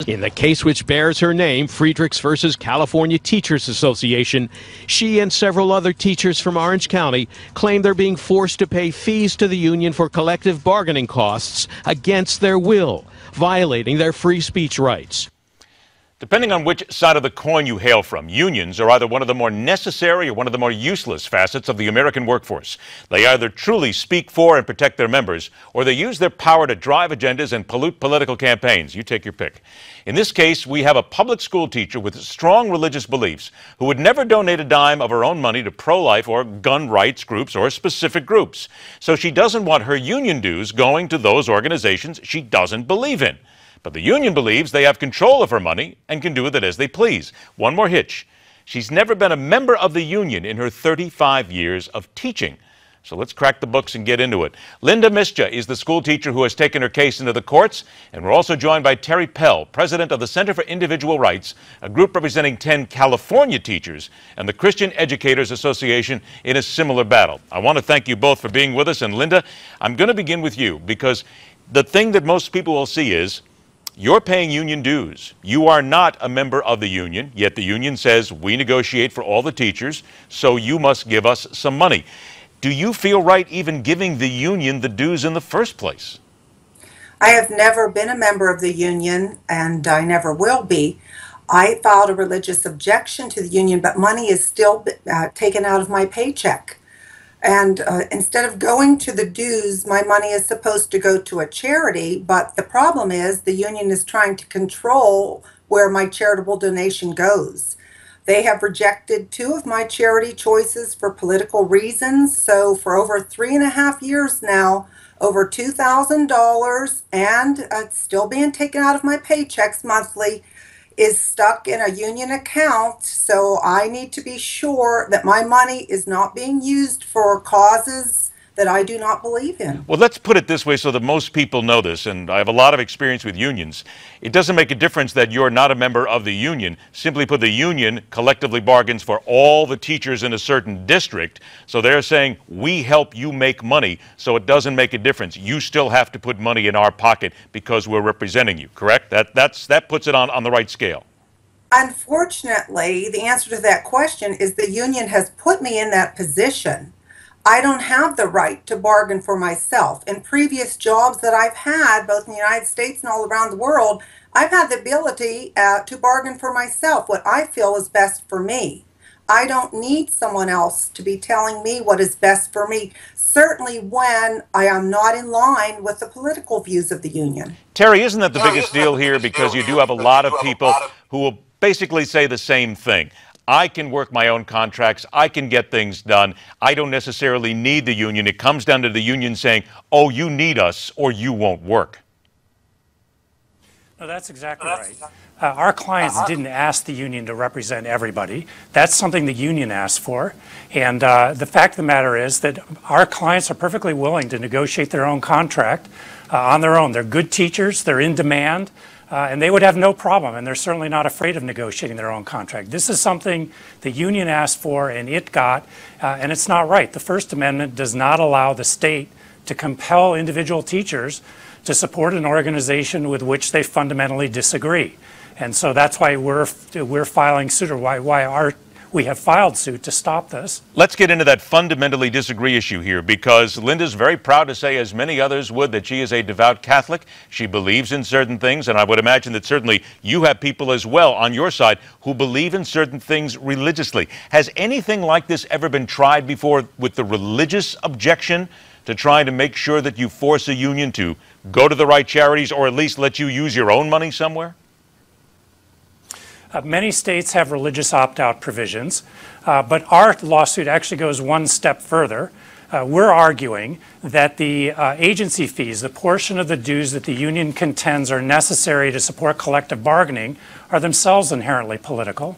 In the case which bears her name, Friedrichs versus California Teachers Association, she and several other teachers from Orange County claim they're being forced to pay fees to the union for collective bargaining costs against their will, violating their free speech rights. Depending on which side of the coin you hail from, unions are either one of the more necessary or one of the more useless facets of the American workforce. They either truly speak for and protect their members, or they use their power to drive agendas and pollute political campaigns. You take your pick. In this case, we have a public school teacher with strong religious beliefs who would never donate a dime of her own money to pro-life or gun rights groups or specific groups. So she doesn't want her union dues going to those organizations she doesn't believe in. But the union believes they have control of her money and can do with it as they please. One more hitch. She's never been a member of the union in her 35 years of teaching. So let's crack the books and get into it. Linda Misja is the school teacher who has taken her case into the courts. And we're also joined by Terry Pell, president of the Center for Individual Rights, a group representing 10 California teachers and the Christian Educators Association in a similar battle. I want to thank you both for being with us. And Linda, I'm going to begin with you because the thing that most people will see is you're paying union dues. You are not a member of the union, yet the union says we negotiate for all the teachers, so you must give us some money. Do you feel right even giving the union the dues in the first place? I have never been a member of the union, and I never will be. I filed a religious objection to the union, but money is still taken out of my paycheck. And instead of going to the dues, my money is supposed to go to a charity, but the problem is the union is trying to control where my charitable donation goes. They have rejected 2 of my charity choices for political reasons, so for over 3.5 years now, over $2,000, and it's still being taken out of my paychecks monthly, is stuck in a union account, so I need to be sure that my money is not being used for causes that I do not believe in. Well, let's put it this way so that most people know this, and I have a lot of experience with unions. It doesn't make a difference that you're not a member of the union. Simply put, the union collectively bargains for all the teachers in a certain district, so they're saying, we help you make money, so it doesn't make a difference. You still have to put money in our pocket because we're representing you, correct? That puts it on the right scale. Unfortunately, the answer to that question is the union has put me in that position. I don't have the right to bargain for myself. In previous jobs that I've had, both in the United States and all around the world, I've had the ability to bargain for myself, what I feel is best for me. I don't need someone else to be telling me what is best for me, certainly when I am not in line with the political views of the union. Terry, isn't that the biggest deal here? Because you do have a lot of people who will basically say the same thing. I can work my own contracts. I can get things done. I don't necessarily need the union. It comes down to the union saying, oh, you need us or you won't work. No, that's exactly right. Our clients didn't ask the union to represent everybody. That's something the union asked for. And the fact of the matter is that our clients are perfectly willing to negotiate their own contract on their own. They're good teachers. They're in demand. And they would have no problem, and they're certainly not afraid of negotiating their own contract. This is something the union asked for and it got, and it's not right. The First Amendment does not allow the state to compel individual teachers to support an organization with which they fundamentally disagree. And so that's why we're filing suit, or why we have filed suit to stop this. Let's get into that fundamentally disagree issue here, because Linda's very proud to say, as many others would, that she is a devout Catholic. She believes in certain things, and I would imagine that certainly you have people as well on your side who believe in certain things religiously. Has anything like this ever been tried before with the religious objection to trying to make sure that you force a union to go to the right charities or at least let you use your own money somewhere? Many states have religious opt-out provisions, but our lawsuit actually goes one step further. We're arguing that the agency fees, the portion of the dues that the union contends are necessary to support collective bargaining, are themselves inherently political.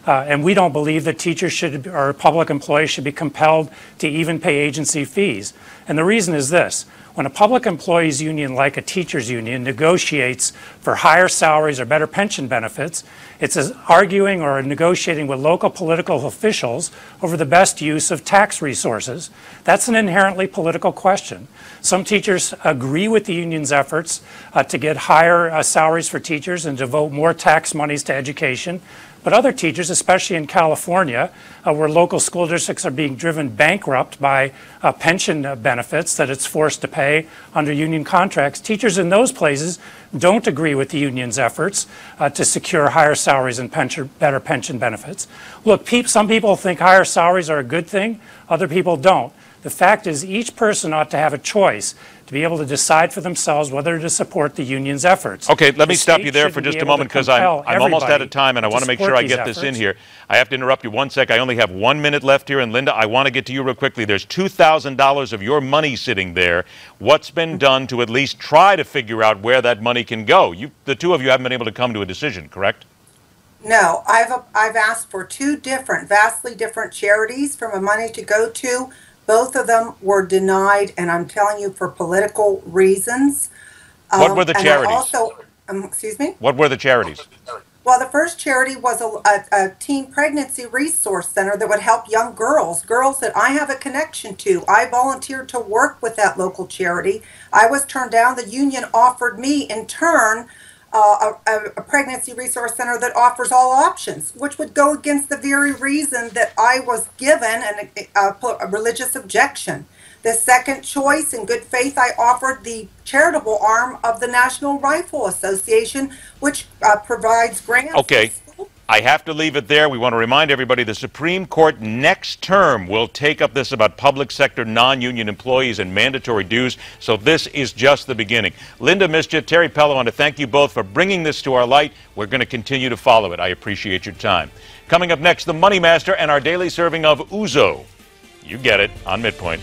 And we don't believe that teachers should, or public employees should be compelled to even pay agency fees. And the reason is this. When a public employees union like a teachers union negotiates for higher salaries or better pension benefits, it's as arguing or negotiating with local political officials over the best use of tax resources. That's an inherently political question. Some teachers agree with the union's efforts to get higher salaries for teachers and devote more tax monies to education. But other teachers, especially in California, where local school districts are being driven bankrupt by pension benefits that it's forced to pay under union contracts, teachers in those places don't agree with the union's efforts to secure higher salaries and better pension benefits. Look, some people think higher salaries are a good thing, other people don't. The fact is, each person ought to have a choice to be able to decide for themselves whether to support the union's efforts. Okay, let me stop you there for just a moment, because I'm almost out of time, and I want to make sure I get this in here. I have to interrupt you 1 sec. I only have 1 minute left here, and Linda, I want to get to you real quickly. There's $2,000 of your money sitting there. What's been done to at least try to figure out where that money can go? The two of you haven't been able to come to a decision, correct? No, I've asked for two vastly different charities for my money to go to. Both of them were denied, and I'm telling you, for political reasons. What were the charities? Excuse me? What were the charities? Well, the first charity was a teen pregnancy resource center that would help young girls that I have a connection to. I volunteered to work with that local charity. I was turned down. The union offered me, in turn, a pregnancy resource center that offers all options, which would go against the very reason that I was given a religious objection. The second choice, in good faith, I offered the charitable arm of the National Rifle Association, which provides grants. Okay. I have to leave it there. We want to remind everybody the Supreme Court next term will take up this about public sector non-union employees and mandatory dues. So this is just the beginning. Linda, Misja, Terry Pell, I want to thank you both for bringing this to our light. We're going to continue to follow it. I appreciate your time. Coming up next, the Money Master and our daily serving of ouzo. You get it on MidPoint.